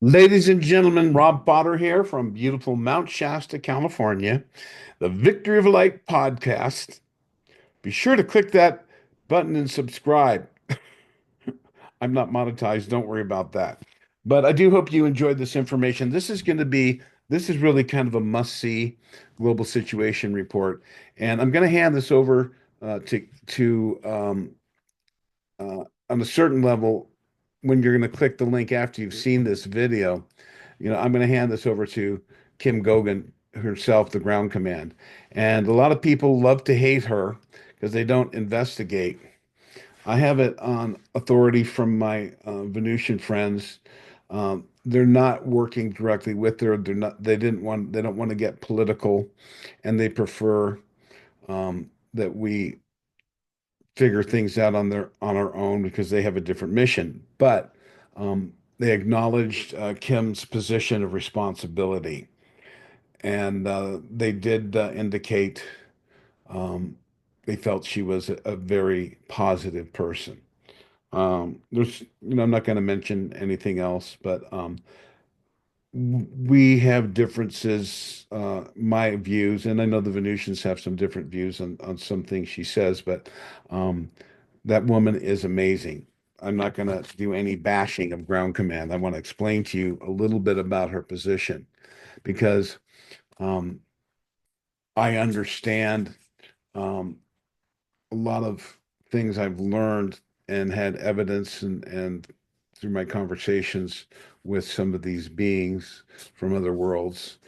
Ladies and gentlemen, Rob Potter here from beautiful Mount Shasta, California, the Victory of Light podcast. Be sure to click that button and subscribe. I'm not monetized, don't worry about that. But I do hope you enjoyed this information. This is really kind of a must-see global situation report. And I'm going to hand this over on a certain level when you're going to click the link after you've seen this video. I'm going to hand this over to Kim Gogan herself, the ground command. And a lot of people love to hate her because they don't investigate. I have it on authority from my Venusian friends. They're not working directly with her. They don't want to get political, and they prefer that we figure things out on our own because they have a different mission. But they acknowledged Kim's position of responsibility, and they did indicate um, they felt she was a very positive person. I'm not going to mention anything else, but we have differences, my views, and I know the Venusians have some different views on some things she says, but um, that woman is amazing. I'm not going to do any bashing of ground command. I want to explain to you a little bit about her position because um, I understand um, a lot of things I've learned and had evidence and through my conversations with some of these beings from other worlds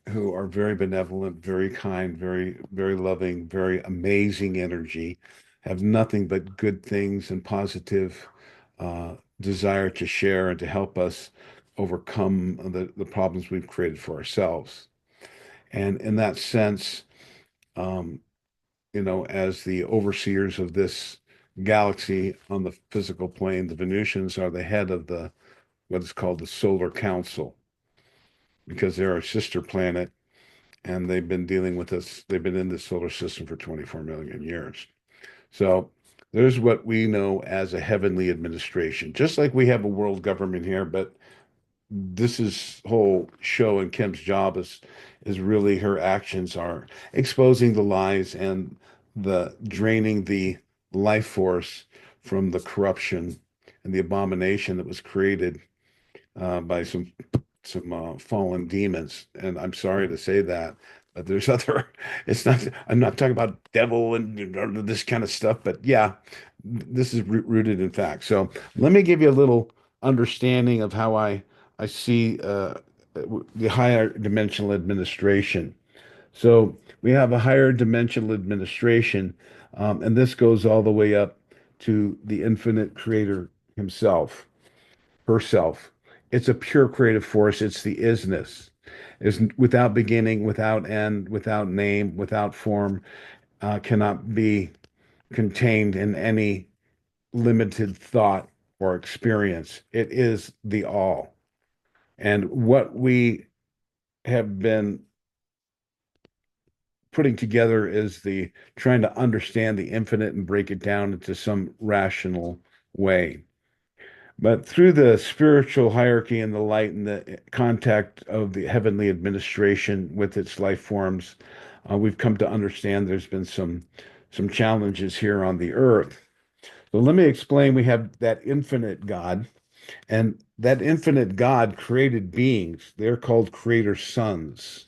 who are very benevolent, very kind, very loving, very amazing energy, have nothing but good things and positive desire to share and to help us overcome the problems we've created for ourselves. And in that sense, um, as the overseers of this galaxy on the physical plane, the Venusians are the head of the what is called the Solar Council because they're our sister planet and they've been dealing with us. They've been in the solar system for 24 million years. So there's what we know as a heavenly administration, just like we have a world government here, but this is whole show and Kim's job is really her actions are exposing the lies and the draining the life force from the corruption and the abomination that was created by some fallen demons. And I'm sorry to say that, but there's other. It's not. I'm not talking about devil and this kind of stuff, but yeah, this is rooted in fact. So let me give you a little understanding of how I see the higher dimensional administration. So we have a higher dimensional administration, and this goes all the way up to the infinite creator himself, herself. It's a pure creative force. It's the isness. Is without beginning, without end, without name, without form, cannot be contained in any limited thought or experience. It is the all. And what we have been putting together is the trying to understand the infinite and break it down into some rational way. But through the spiritual hierarchy and the light and the contact of the heavenly administration with its life forms, we've come to understand there's been some challenges here on the earth. So let me explain. We have that infinite God, and that infinite God created beings. They're called creator sons.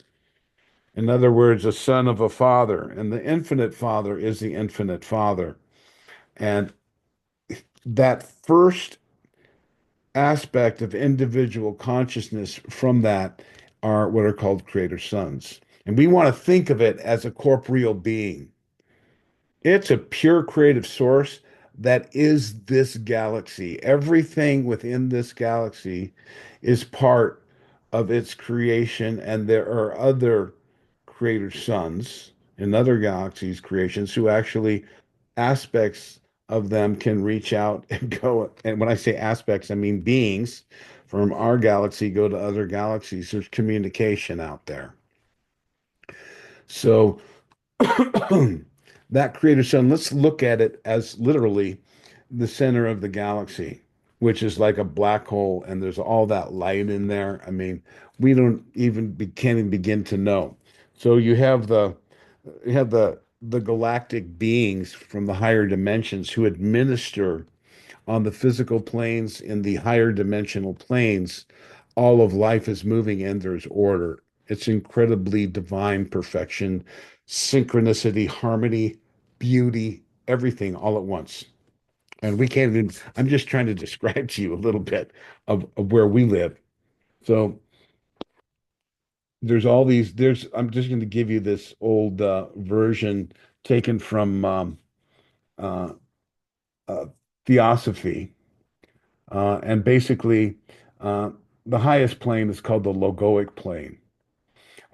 In other words, a son of a father, and the infinite father is the infinite father. And that first aspect of individual consciousness from that are what are called creator sons. And we want to think of it as a corporeal being. It's a pure creative source that is this galaxy. Everything within this galaxy is part of its creation, and there are other creator sons in other galaxies' creations who actually aspects of them can reach out and go. And when I say aspects, I mean beings from our galaxy go to other galaxies. There's communication out there. So that creator sun, let's look at it as literally the center of the galaxy. which is like a black hole, and there's all that light in there. I mean, we don't even can't even begin to know. So you have the galactic beings from the higher dimensions who administer on the physical planes in the higher dimensional planes. All of life is moving and there's order. It's incredibly divine perfection, synchronicity, harmony, beauty, everything all at once. And we can't even, I'm just trying to describe to you a little bit of where we live. So there's all these, I'm just going to give you this old version taken from uh, uh, Theosophy. And basically, uh, the highest plane is called the logoic plane.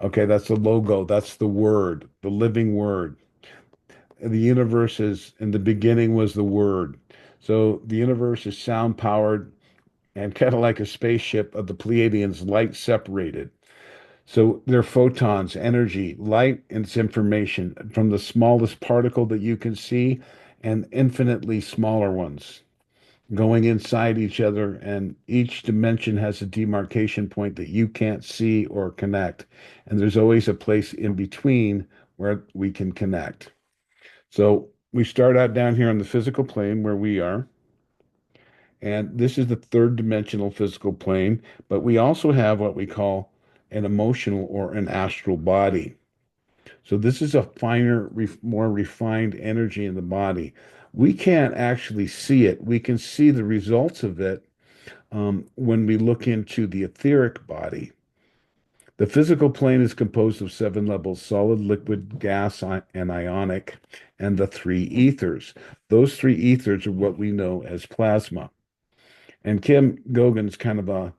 Okay, that's the logo, that's the word, the living word. The universe is, in the beginning was the word. So the universe is sound powered and kind of like a spaceship of the Pleiadians, light separated. So they're photons, energy, light, and it's information from the smallest particle that you can see and infinitely smaller ones going inside each other, and each dimension has a demarcation point that you can't see or connect. And there's always a place in between where we can connect. So we start out down here on the physical plane where we are, and this is the third dimensional physical plane, but we also have what we call an emotional or an astral body. So this is a finer, more refined energy in the body. We can't actually see it. We can see the results of it when we look into the etheric body. The physical plane is composed of seven levels: solid, liquid, gas, and ionic, and the three ethers. Those three ethers are what we know as plasma. And Kim Gogan's kind of a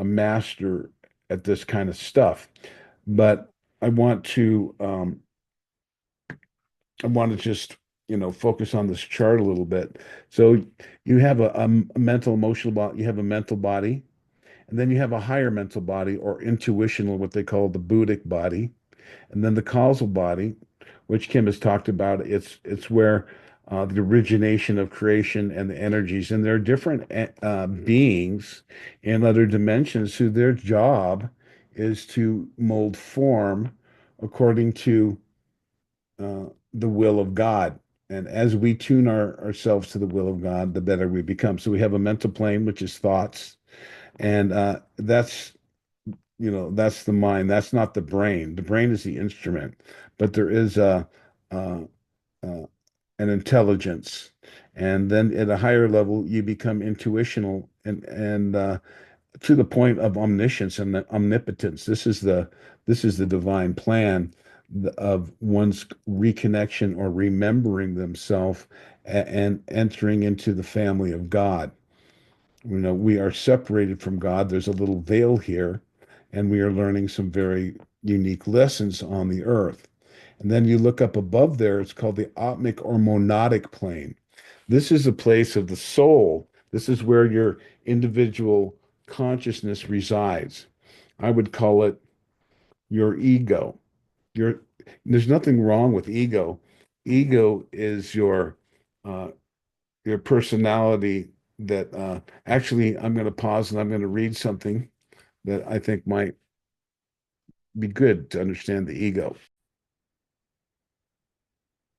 master at this kind of stuff. But I want to just focus on this chart a little bit. So you have a mental emotional body, you have a mental body, and then you have a higher mental body or intuitional, what they call the Buddhic body, and then the causal body, which Kim has talked about. It's where the origination of creation and the energies, and there are different beings in other dimensions who their job is to mold form according to the will of God. And as we tune ourselves to the will of God, the better we become. So we have a mental plane, which is thoughts, and that's the mind. That's not the brain. The brain is the instrument, but there is a, a an intelligence, and then at a higher level, you become intuitional and to the point of omniscience and omnipotence. This is the divine plan of one's reconnection or remembering themselves and entering into the family of God. We are separated from God. There's a little veil here, and we are learning some very unique lessons on the earth. And then you look up above there, it's called the atmic or monadic plane. This is a place of the soul. This is where your individual consciousness resides. I would call it your ego. Your There's nothing wrong with ego. Ego is uh, your personality that actually I'm going to pause and I'm going to read something that I think might be good to understand the ego.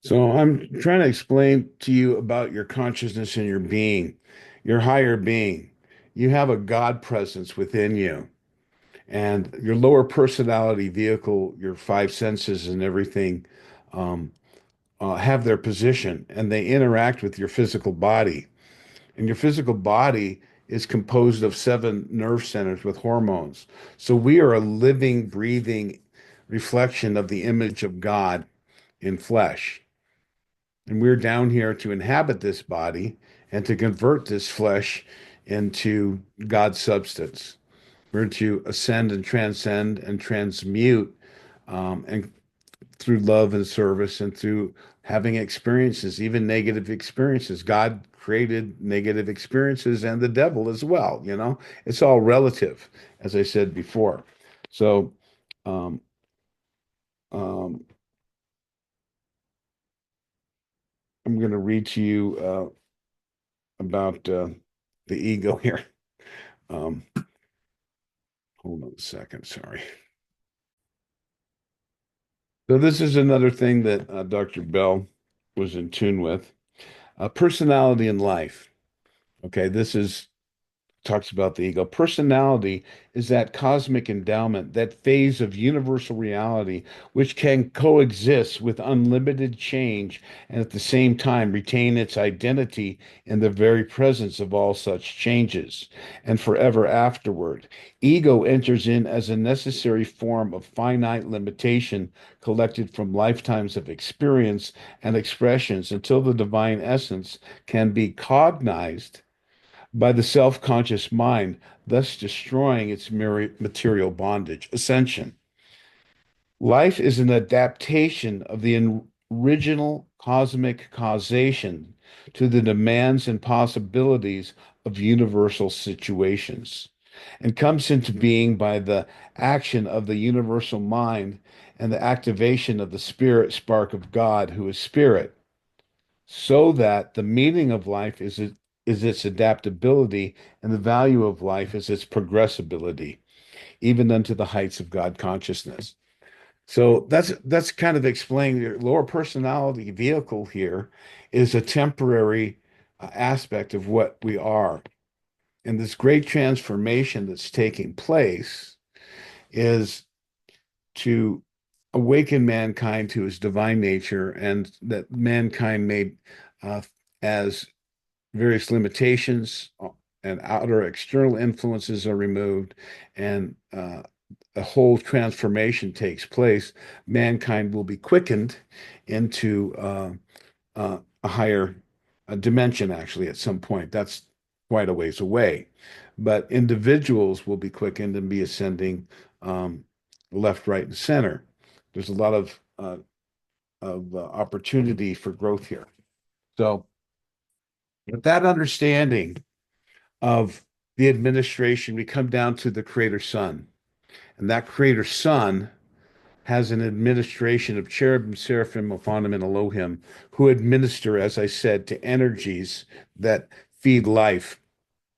So I'm trying to explain to you about your consciousness and your being, your higher being. You have a God presence within you, and your lower personality vehicle, your five senses and everything, um, have their position, and they interact with your physical body. And your physical body is composed of seven nerve centers with hormones. So we are a living, breathing reflection of the image of God in flesh. And we're down here to inhabit this body and to convert this flesh into God's substance. We're to ascend and transcend and transmute, and through love and service and through having experiences, even negative experiences. God created negative experiences and the devil as well. It's all relative, as I said before. So, um, um, I'm going to read to you about the ego here. Um, hold on a second. Sorry. So this is another thing that Dr. Bell was in tune with. Personality in life. Okay, this is talks about the ego. Personality is that cosmic endowment, that phase of universal reality, which can coexist with unlimited change and at the same time retain its identity in the very presence of all such changes and forever afterward. Ego enters in as a necessary form of finite limitation collected from lifetimes of experience and expressions until the divine essence can be cognized by the self-conscious mind, thus destroying its material bondage. Ascension. Life is an adaptation of the original cosmic causation to the demands and possibilities of universal situations and comes into being by the action of the universal mind and the activation of the spirit spark of God, who is spirit, so that the meaning of life is its adaptability, and the value of life is its progressibility, even unto the heights of God consciousness. So that's kind of explaining your lower personality vehicle here is a temporary aspect of what we are. And this great transformation that's taking place is to awaken mankind to his divine nature, and that mankind may, as various limitations and outer external influences are removed, and a whole transformation takes place, mankind will be quickened into a higher dimension, actually, at some point. That's quite a ways away. But individuals will be quickened and be ascending um, left, right, and center. There's a lot of opportunity for growth here. So, with that understanding of the administration, we come down to the Creator Son. And that Creator Son has an administration of cherubim, seraphim, Mophanim, and Elohim, who administer, as I said, to energies that feed life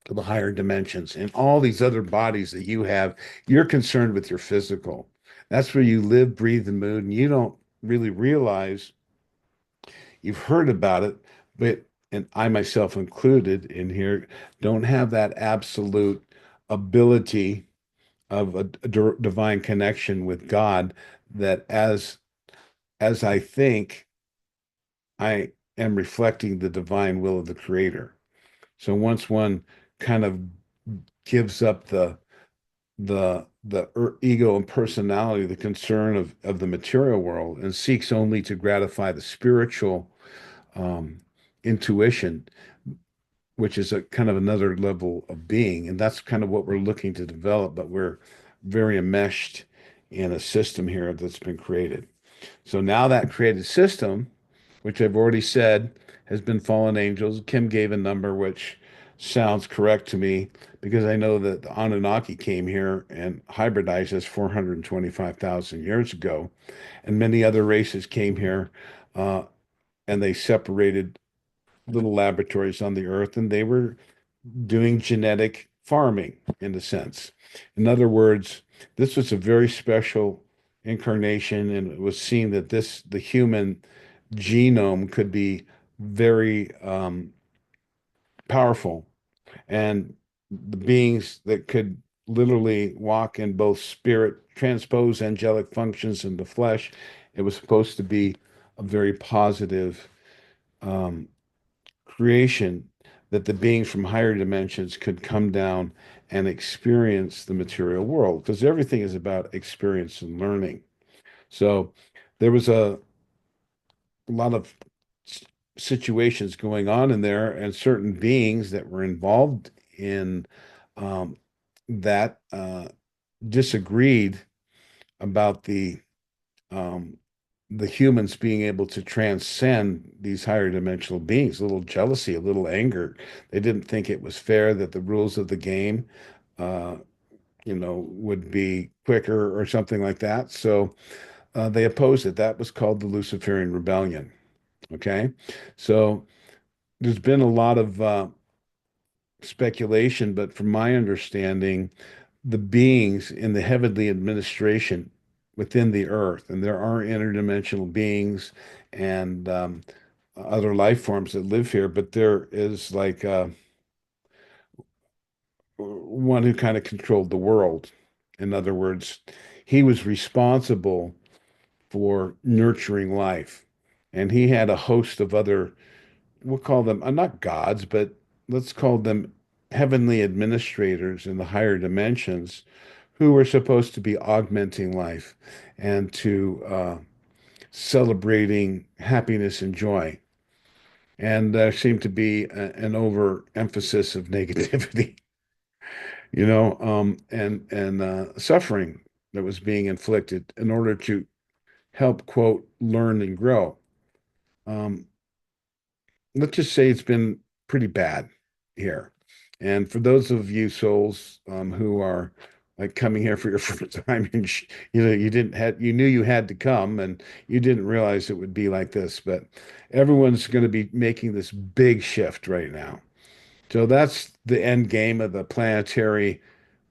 to the higher dimensions. And all these other bodies that you have, you're concerned with your physical. That's where you live, breathe, and move, and you don't really realize you've heard about it, but, and I myself included in here, don't have that absolute ability of a divine connection with God, that as I think, I am reflecting the divine will of the Creator. So once one kind of gives up the ego and personality, the concern of the material world, and seeks only to gratify the spiritual um, intuition, which is a kind of another level of being. And that's kind of what we're looking to develop, but we're very enmeshed in a system here that's been created. So now that created system, which I've already said has been fallen angels. Kim gave a number which sounds correct to me, because I know that the Anunnaki came here and hybridized us 425,000 years ago, and many other races came here, uh, and they separated little laboratories on the earth, and they were doing genetic farming in a sense. In other words, this was a very special incarnation, and it was seen that the human genome could be very powerful, and the beings that could literally walk in both spirit, transpose angelic functions in the flesh. It was supposed to be a very positive um, creation, that the beings from higher dimensions could come down and experience the material world, because everything is about experience and learning. So there was a lot of situations going on in there, and certain beings that were involved in um, that disagreed about um, the humans being able to transcend these higher dimensional beings. A little jealousy, a little anger. They didn't think it was fair that the rules of the game, uh, would be quicker or something like that. So they opposed it. That was called the Luciferian Rebellion. Okay, so there's been a lot of speculation, but from my understanding, the beings in the heavenly administration within the earth, and there are interdimensional beings and other life forms that live here, but there is like one who kind of controlled the world. In other words, he was responsible for nurturing life, and he had a host of other, we'll call them not gods, but let's call them heavenly administrators in the higher dimensions who were supposed to be augmenting life and to celebrating happiness and joy. And there seemed to be an overemphasis of negativity, and suffering that was being inflicted in order to help, quote, learn and grow. Um, let's just say it's been pretty bad here. And for those of you souls who are like coming here for your first time, and you knew you had to come, and you didn't realize it would be like this. But everyone's going to be making this big shift right now. So that's the end game of the planetary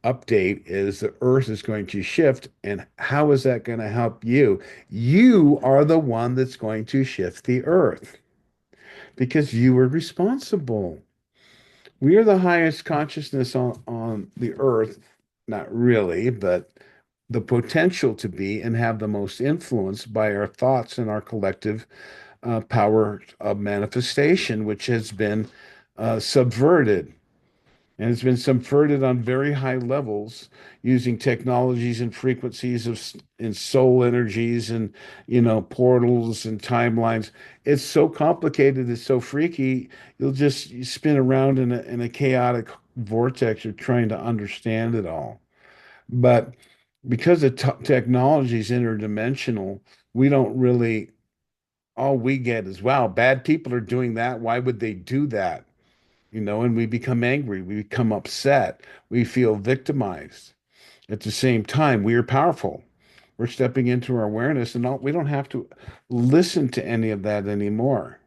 update is the Earth is going to shift. And how is that going to help you? You are the one that's going to shift the Earth because you were responsible. We are the highest consciousness on the earth, not really, but the potential to be and have the most influence by our thoughts and our collective power of manifestation, which has been subverted. And it's been subverted on very high levels using technologies and frequencies in soul energies and portals and timelines. It's so complicated, it's so freaky. You'll just spin around in a chaotic vortex of trying to understand it all. But because the technology is interdimensional, we don't really, all we get is, wow, bad people are doing that. Why would they do that? And we become angry, we become upset, we feel victimized. At the same time, we are powerful. We're stepping into our awareness, and we don't have to listen to any of that anymore.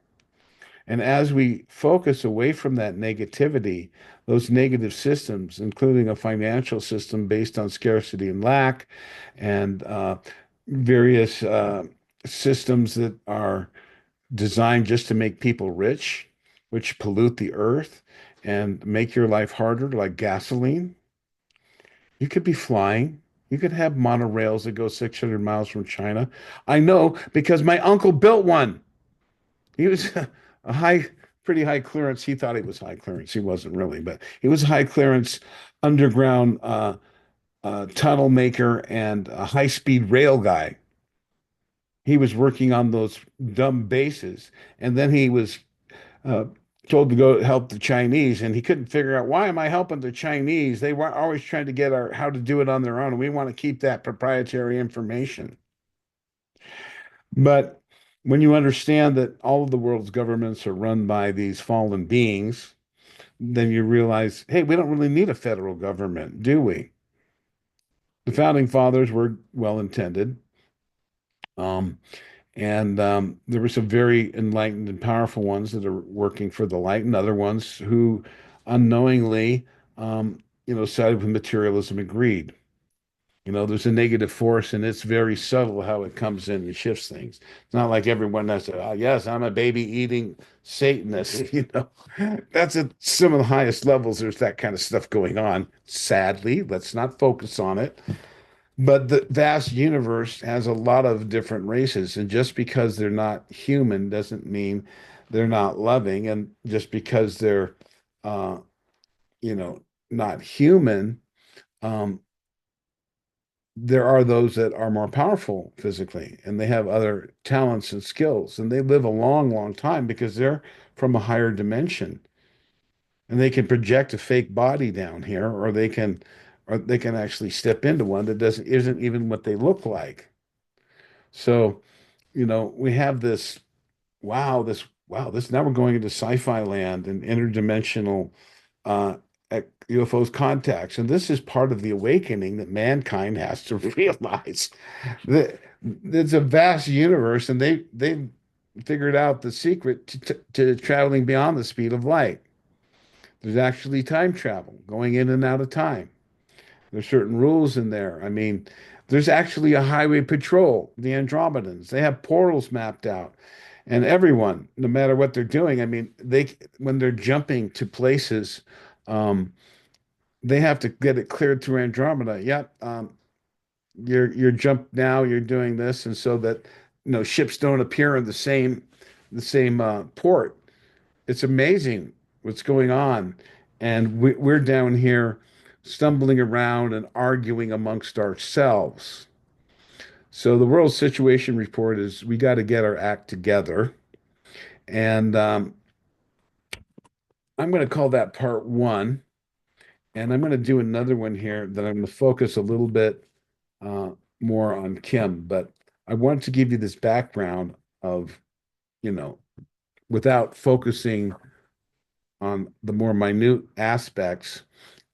And as we focus away from that negativity, those negative systems, including a financial system based on scarcity and lack, and various systems that are designed just to make people rich, which pollute the earth and make your life harder, like gasoline. You could be flying. You could have monorails that go 600 miles from China. I know because my uncle built one. He was a pretty high clearance. He thought he was high clearance. He wasn't really, but he was a high clearance underground tunnel maker and a high speed rail guy. He was working on those dumb bases, and then he was uh, told to go help the Chinese, and he couldn't figure out why am I helping the Chinese? They were always trying to get our how to do it on their own, and we want to keep that proprietary information. But when you understand that all of the world's governments are run by these fallen beings, then you realize, hey, we don't really need a federal government, do we? The founding fathers were well intended. Um, And there were some very enlightened and powerful ones that are working for the light, and other ones who unknowingly, sided with materialism and greed. There's a negative force, and it's very subtle how it comes in and shifts things. It's not like everyone has to, yes, I'm a baby eating Satanist. That's at some of the highest levels. There's that kind of stuff going on. Sadly, let's not focus on it. But the vast universe has a lot of different races, and just because they're not human doesn't mean they're not loving. And just because they're, uh, you know, not human, um, there are those that are more powerful physically, and they have other talents and skills, and they live a long, long time because they're from a higher dimension, and they can project a fake body down here, or they can actually step into one that doesn't isn't even what they look like. So, we have this now we're going into sci-fi land and interdimensional uh UFOs contacts. And this is part of the awakening that mankind has to realize that it's a vast universe, and they've figured out the secret to traveling beyond the speed of light. There's actually time travel, going in and out of time. There's certain rules in there. I mean, there's actually a highway patrol, the Andromedans. They have portals mapped out. And everyone, no matter what they're doing, I mean, they when they're jumping to places, um, they have to get it cleared through Andromeda. Yep, you're jump now, you're doing this, and so that ships don't appear in the same port. It's amazing what's going on. And we're down here stumbling around and arguing amongst ourselves. So the World Situation Report is we got to get our act together. And I'm going to call that part one. And I'm going to do another one here that I'm going to focus a little bit uh, more on Kim. But I want to give you this background of, you know, without focusing on the more minute aspects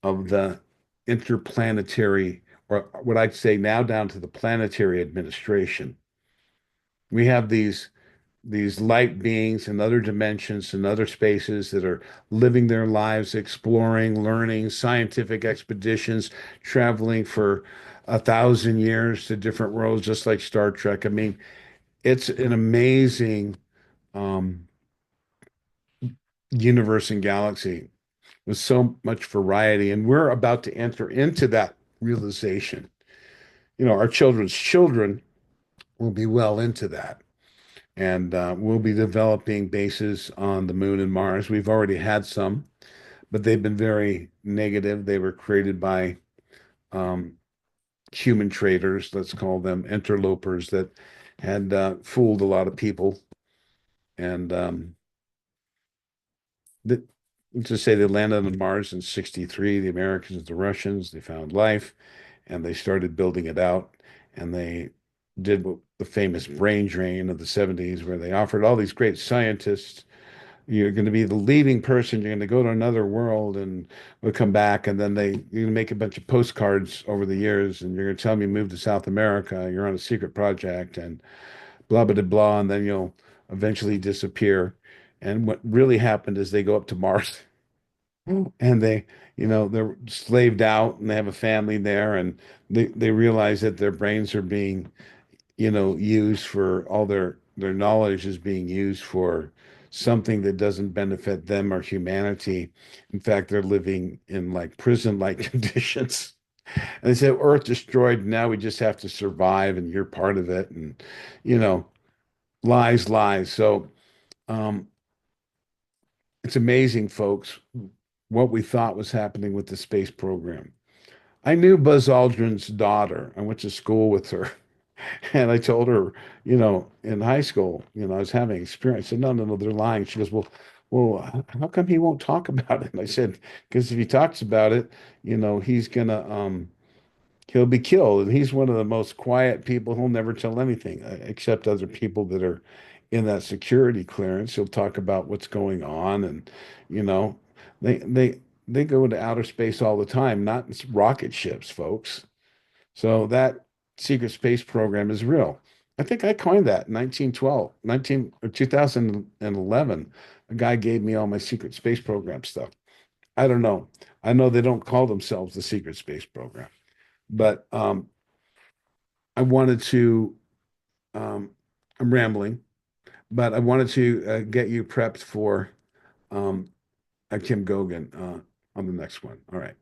of the interplanetary, or what I'd say now down to the planetary administration. We have these light beings in other dimensions and other spaces that are living their lives, exploring, learning, scientific expeditions, traveling for 1,000 years to different worlds, just like Star Trek. I mean, it's an amazing um, universe and galaxy with so much variety. And we're about to enter into that realization. Our children's children will be well into that. And we'll be developing bases on the moon and Mars. We've already had some, but they've been very negative. They were created by um, human traders, let's call them interlopers, that had fooled a lot of people. And that, let's just say they landed on Mars in 63, the Americans, the Russians, they found life and they started building it out. And they did what the famous brain drain of the 70s, where they offered all these great scientists, you're going to be the leading person, you're going to go to another world and we'll come back. And then you're going to make a bunch of postcards over the years and you're going to tell me move to South America, you're on a secret project and blah, blah, blah, blah. And then you'll eventually disappear. And what really happened is they go up to Mars and they're slaved out and they have a family there and they realize that their brains are being used for all their knowledge is being used for something that doesn't benefit them or humanity. In fact, they're living in like prison-like conditions. And they said, Earth destroyed, now we just have to survive and you're part of it. And you know, lies, lies. So um it's amazing, folks, what we thought was happening with the space program. I knew Buzz Aldrin's daughter. I went to school with her. And I told her, in high school, I was having experience. I said, no, no, no, they're lying. She goes, how come he won't talk about it? And I said, because if he talks about it, he'll be killed. And he's one of the most quiet people. He'll never tell anything except other people that are in that security clearance. He'll talk about what's going on. And, you know, they, they, they go into outer space all the time, not in rocket ships, folks. So that secret space program is real. I think I coined that in 1912, 19 or 2011. A guy gave me all my secret space program stuff. I don't know. I know they don't call themselves the secret space program, but I wanted to, um, I'm rambling, but I wanted to get you prepped for um, Kim Gogan on the next one. All right.